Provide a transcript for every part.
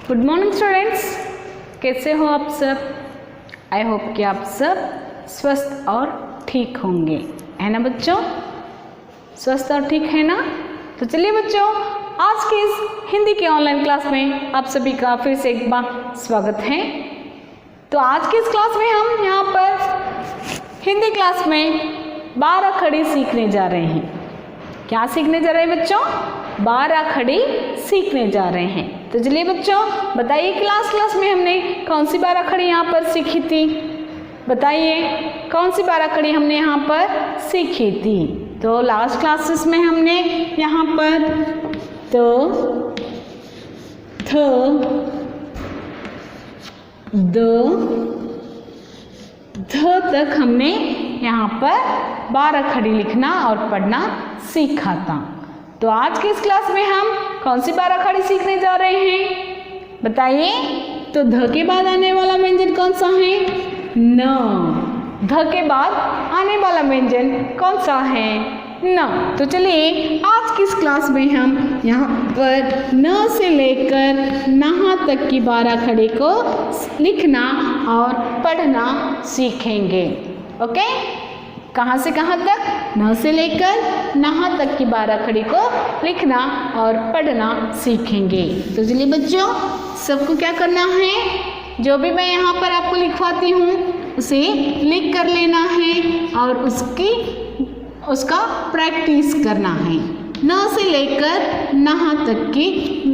Good morning students, कैसे हो आप सब। आई होप कि आप सब स्वस्थ और ठीक होंगे, है ना बच्चों। स्वस्थ और ठीक है ना। तो चलिए बच्चों, आज की इस हिंदी की ऑनलाइन क्लास में आप सभी का फिर से एक बार स्वागत है। तो आज की इस क्लास में हम यहाँ पर हिंदी क्लास में 12 खड़ी सीखने जा रहे हैं। क्या सीखने जा रहे हैं बच्चों? 12 खड़ी सीखने जा रहे हैं। तो चलिए बच्चों बताइए, क्लास में हमने कौन सी 12 खड़ी यहाँ पर सीखी थी? बताइए कौन सी 12 खड़ी हमने यहाँ पर सीखी थी? तो लास्ट क्लासेस में हमने यहाँ पर तो थ द ध तक हमने यहाँ पर 12 खड़ी लिखना और पढ़ना सीखा था। तो आज की इस क्लास में हम कौन सी 12 खड़ी सीखने जा रहे हैं? बताइए। तो ध के बाद आने वाला व्यंजन कौन सा है? न। ध के बाद आने वाला व्यंजन कौन सा है? न। तो चलिए आज की इस क्लास में हम यहाँ पर न से लेकर नहा तक की 12 खड़ी को लिखना और पढ़ना सीखेंगे। ओके, कहाँ से कहाँ तक? न से लेकर नहा तक की 12 खड़ी को लिखना और पढ़ना सीखेंगे। तो चलिए बच्चों, सबको क्या करना है? जो भी मैं यहाँ पर आपको लिखवाती हूँ उसे लिख कर लेना है और उसका प्रैक्टिस करना है। न से लेकर नहा तक की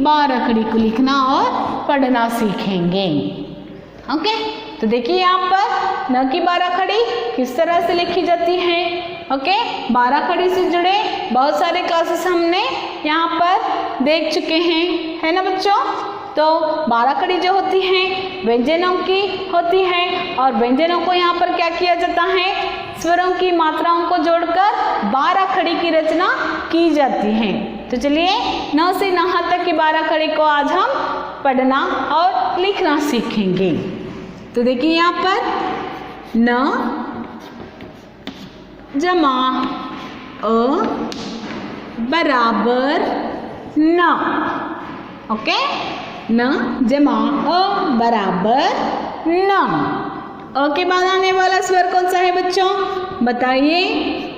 12 खड़ी को लिखना और पढ़ना सीखेंगे। ओके, तो देखिए यहाँ पर न की 12 खड़ी किस तरह से लिखी जाती है। ओके, 12 खड़ी से जुड़े बहुत सारे क्लासेस हमने यहाँ पर देख चुके हैं, है ना बच्चों। तो 12 खड़ी जो होती है व्यंजनों की होती है और व्यंजनों को यहाँ पर क्या किया जाता है? स्वरों की मात्राओं को जोड़कर 12 खड़ी की रचना की जाती है। तो चलिए न से नहा तक की 12 खड़ी को आज हम पढ़ना और लिखना सीखेंगे। तो देखिए यहाँ पर न जमा अ बराबर न। ओके, न जमा अ बराबर न। अ के बाद आने वाला स्वर कौन सा है बच्चों? बताइए।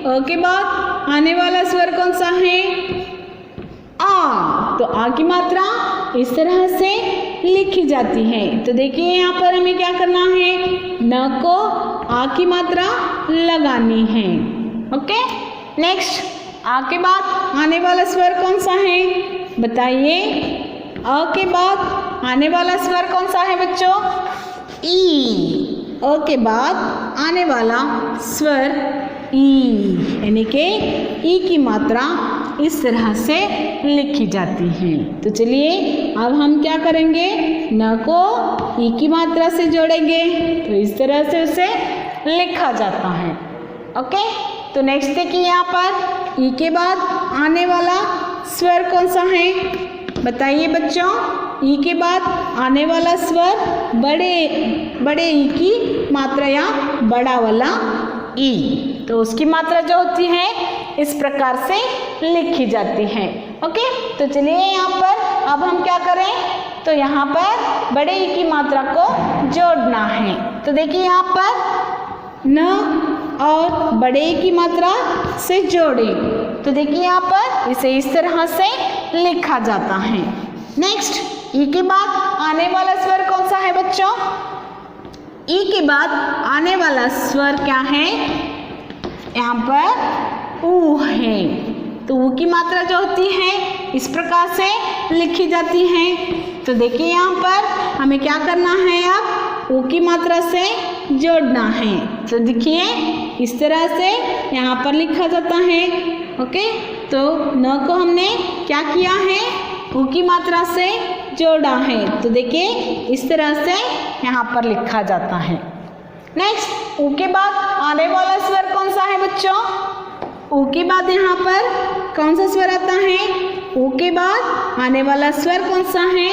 अ के बाद आने वाला स्वर कौन सा है? आ। तो आ की मात्रा इस तरह से लिखी जाती है। तो देखिए यहाँ पर हमें क्या करना है? न को आ की मात्रा लगानी है। ओके, नेक्स्ट आ के बाद आने वाला स्वर कौन सा है? बताइए। अ के बाद आने वाला स्वर कौन सा है बच्चों? ई। अ के बाद आने वाला स्वर ई, यानी कि ई की मात्रा इस तरह से लिखी जाती है। तो चलिए अब हम क्या करेंगे? न को ई की मात्रा से जोड़ेंगे, तो इस तरह से उसे लिखा जाता है। ओके, तो नेक्स्ट देखिए यहाँ पर ई के बाद आने वाला स्वर कौन सा है? बताइए बच्चों। ई के बाद आने वाला स्वर बड़े ई की मात्रा या बड़ा वाला ई, तो उसकी मात्रा जो होती है इस प्रकार से लिखी जाती है। ओके, तो चलिए यहाँ पर अब हम क्या करें? तो यहाँ पर बड़े ई की मात्रा को जोड़ना है। तो देखिए यहाँ पर न और बड़े ई की मात्रा से जोड़ें। तो देखिए यहाँ पर इसे इस तरह से लिखा जाता है। नेक्स्ट ई के बाद आने वाला स्वर कौन सा है बच्चों? ई के बाद आने वाला स्वर क्या है? यहाँ पर ऊ है। तो ऊ की मात्रा जो होती है इस प्रकार से लिखी जाती है। तो देखिए यहाँ पर हमें क्या करना है? अब ऊ की मात्रा से जोड़ना है। तो देखिए इस तरह से यहाँ पर लिखा जाता है। ओके, तो न को हमने क्या किया है? ऊ की मात्रा से जोड़ा है। तो देखिए इस तरह से यहाँ पर लिखा जाता है। नेक्स्ट ऊ के बाद आने वाला स्वर कौन सा है बच्चों? ऊ के बाद यहाँ पर कौन सा स्वर आता है? ऊ के बाद आने वाला स्वर कौन सा है?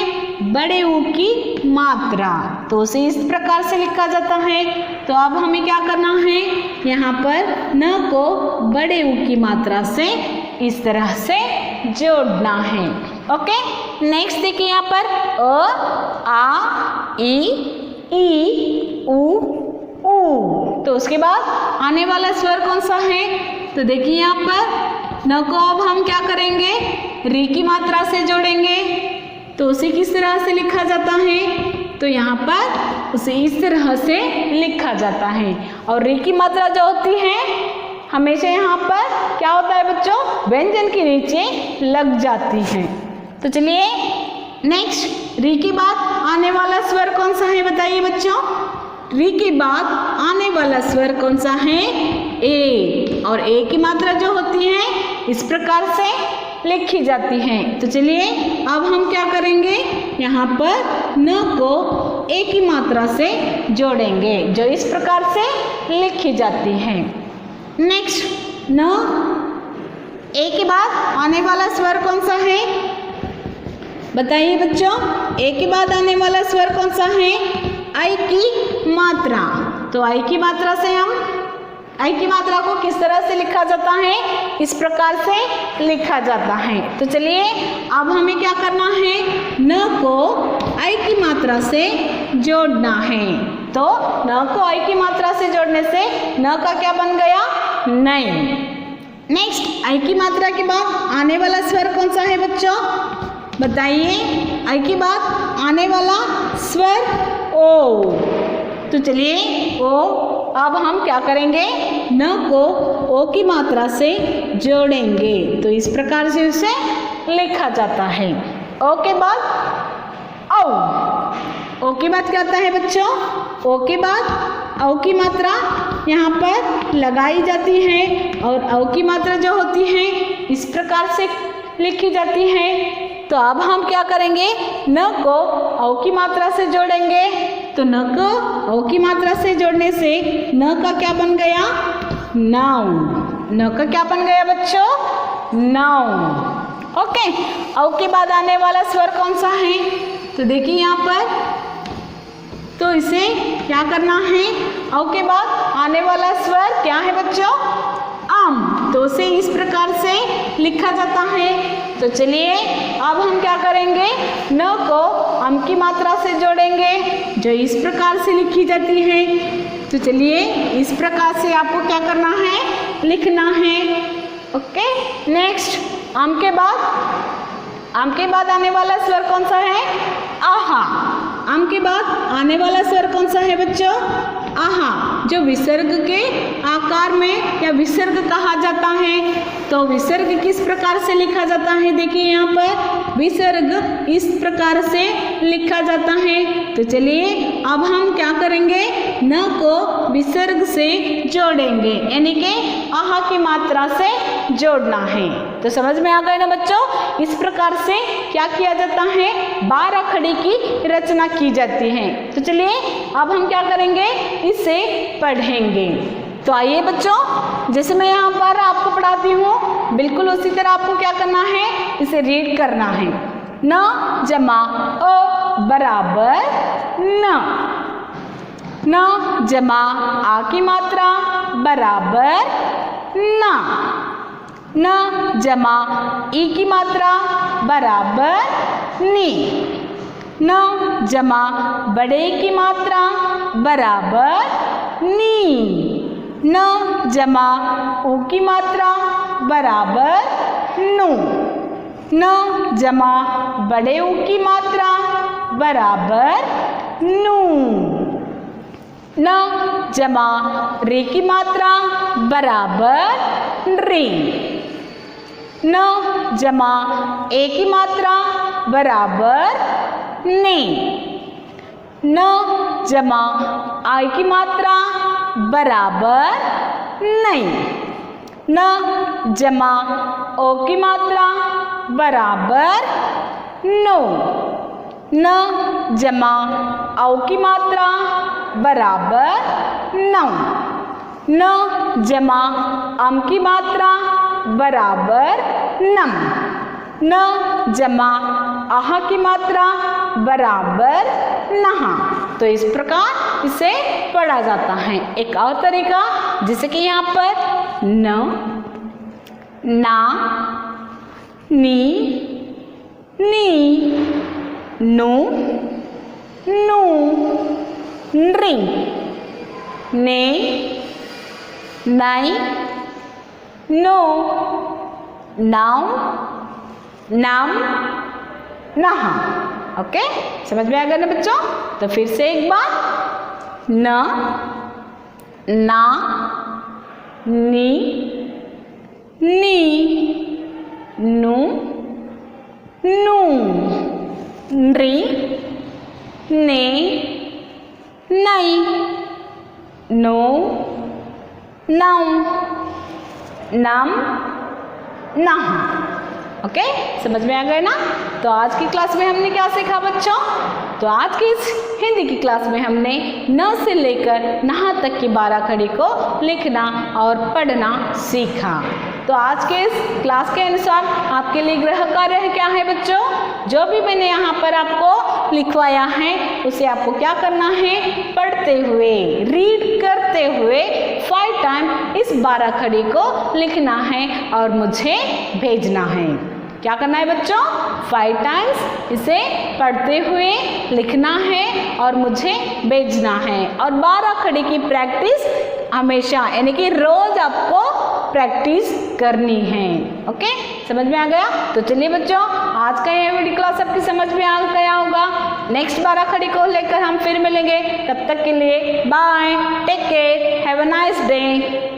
बड़े ऊ की मात्रा, तो उसे इस प्रकार से लिखा जाता है। तो अब हमें क्या करना है? यहाँ पर न को बड़े ऊ की मात्रा से इस तरह से जोड़ना है। ओके, नेक्स्ट देखिए यहाँ पर अ, आ, ई, उ, ऊ। तो उसके बाद आने वाला स्वर कौन सा है? तो देखिए यहाँ पर न को अब हम क्या करेंगे? री की मात्रा से जोड़ेंगे। तो उसे किस तरह से लिखा जाता है? तो यहाँ पर उसे इस तरह से लिखा जाता है। और री की मात्रा जो होती है हमेशा यहाँ पर क्या होता है बच्चों? व्यंजन के नीचे लग जाती है। तो चलिए नेक्स्ट, री के बाद आने वाला स्वर कौन सा है बताइए बच्चों? री के बाद आने वाला स्वर कौन सा है? ए। और ए की मात्रा जो होती है इस प्रकार से लिखी जाती है। तो चलिए अब हम क्या करेंगे? यहाँ पर न को ए की मात्रा से जोड़ेंगे जो इस प्रकार से लिखी जाती है। नेक्स्ट, न ए के बाद आने वाला स्वर कौन सा है बताइए बच्चों? ए के बाद आने वाला स्वर कौन सा है? आई की मात्रा। तो आई की मात्रा से हम आई की मात्रा को किस तरह से लिखा जाता है? इस प्रकार से लिखा जाता है। तो चलिए अब हमें क्या करना है? न को आई की मात्रा से जोड़ना है। तो न को आई की मात्रा से जोड़ने से न का क्या बन गया? नहीं। नेक्स्ट, आई की मात्रा के बाद आने वाला स्वर कौन सा है बच्चों? बताइए, आई के बाद आने वाला स्वर ओ। तो चलिए ओ अब हम क्या करेंगे? न को ओ की मात्रा से जोड़ेंगे। तो इस प्रकार से उसे लिखा जाता है। ओ के बाद औ। ओ के बाद क्या आता है बच्चों? ओ के बाद औ की मात्रा यहाँ पर लगाई जाती है। और औ की मात्रा जो होती है इस प्रकार से लिखी जाती है। तो अब हम क्या करेंगे? न को औ की मात्रा से जोड़ेंगे। तो न को औ की मात्रा से जोड़ने से न का क्या बन गया? नाउन। न का क्या बन गया बच्चों? नाउन। ओके, औ के बाद आने वाला स्वर कौन सा है? तो देखिए यहाँ पर, तो इसे क्या करना है? औ के बाद आने वाला स्वर क्या है बच्चों? आम। तो उसे इस प्रकार से लिखा जाता है। तो चलिए अब हम क्या करेंगे? न को अम की मात्रा से जोड़ेंगे जो इस प्रकार से लिखी जाती है। तो चलिए इस प्रकार से आपको क्या करना है? लिखना है। ओके, नेक्स्ट, अम के बाद आने वाला स्वर कौन सा है? आहा। अम के बाद आने वाला स्वर कौन सा है बच्चों? आहा, जो विसर्ग के आकार में या विसर्ग कहा जाता है। तो विसर्ग किस प्रकार से लिखा जाता है? देखिए यहाँ पर विसर्ग इस प्रकार से लिखा जाता है। तो चलिए अब हम क्या करेंगे? न को विसर्ग से जोड़ेंगे, यानी कि आहा की मात्रा से जोड़ना है। तो समझ में आ गए ना बच्चों? इस प्रकार से क्या किया जाता है? 12 खड़ी की रचना की जाती है। तो चलिए अब हम क्या करेंगे? इसे पढ़ेंगे। तो आइए बच्चों, जैसे मैं यहाँ पर आपको पढ़ाती हूँ बिल्कुल उसी तरह आपको क्या करना है? इसे रीड करना है। न जमा अ बराबर न। न जमा आ की मात्रा बराबर न। न जमा ई की मात्रा बराबर नी। न जमा बड़े की मात्रा बराबर नी। न जमा ऊ की मात्रा बराबर नु। न जमा बड़े ऊ की मात्रा बराबर नू। न जमा रे की मात्रा बराबर रे। न जमा ए की मात्रा बराबर ने। न जमा आई की मात्रा बराबर नहीं। न जमा ओ की मात्रा बराबर नो। न जमा औ की मात्रा बराबर नौ। न जमा अम की मात्रा बराबर नम। न जमा आह की मात्रा बराबर नहा। तो इस प्रकार इसे पढ़ा जाता है। एक और तरीका, जैसे कि यहाँ पर न, ना, नी, नी, नु, नू, नृ, ने, नै, नो, नाउ, नाम, नहा। ओके, समझ में आ गया ना बच्चों? तो फिर से एक बार, न, ना, नी, नी, नु, नू, नृ, ने, नै, नो, नौ, नम, नहा। ओके, समझ में आ गए ना? तो आज की क्लास में हमने क्या सीखा बच्चों? तो आज की इस हिंदी की क्लास में हमने न से लेकर नहा तक की 12 खड़ी को लिखना और पढ़ना सीखा। तो आज के इस क्लास के अनुसार आपके लिए गृह कार्य क्या है बच्चों? जो भी मैंने यहाँ पर आपको लिखवाया है उसे आपको क्या करना है? पढ़ते हुए, रीड करते हुए 5 टाइम इस 12 खड़ी को लिखना है और मुझे भेजना है। क्या करना है बच्चों? 5 टाइम्स इसे पढ़ते हुए लिखना है और मुझे भेजना है। और 12 खड़ी की प्रैक्टिस हमेशा यानी कि रोज आपको प्रैक्टिस करनी है। ओके, समझ में आ गया? तो चलिए बच्चों, आज का ये वीडियो क्लास आपकी समझ में आ गया होगा। नेक्स्ट 12 खड़ी को लेकर हम फिर मिलेंगे। तब तक के लिए bye, take care, have a nice day.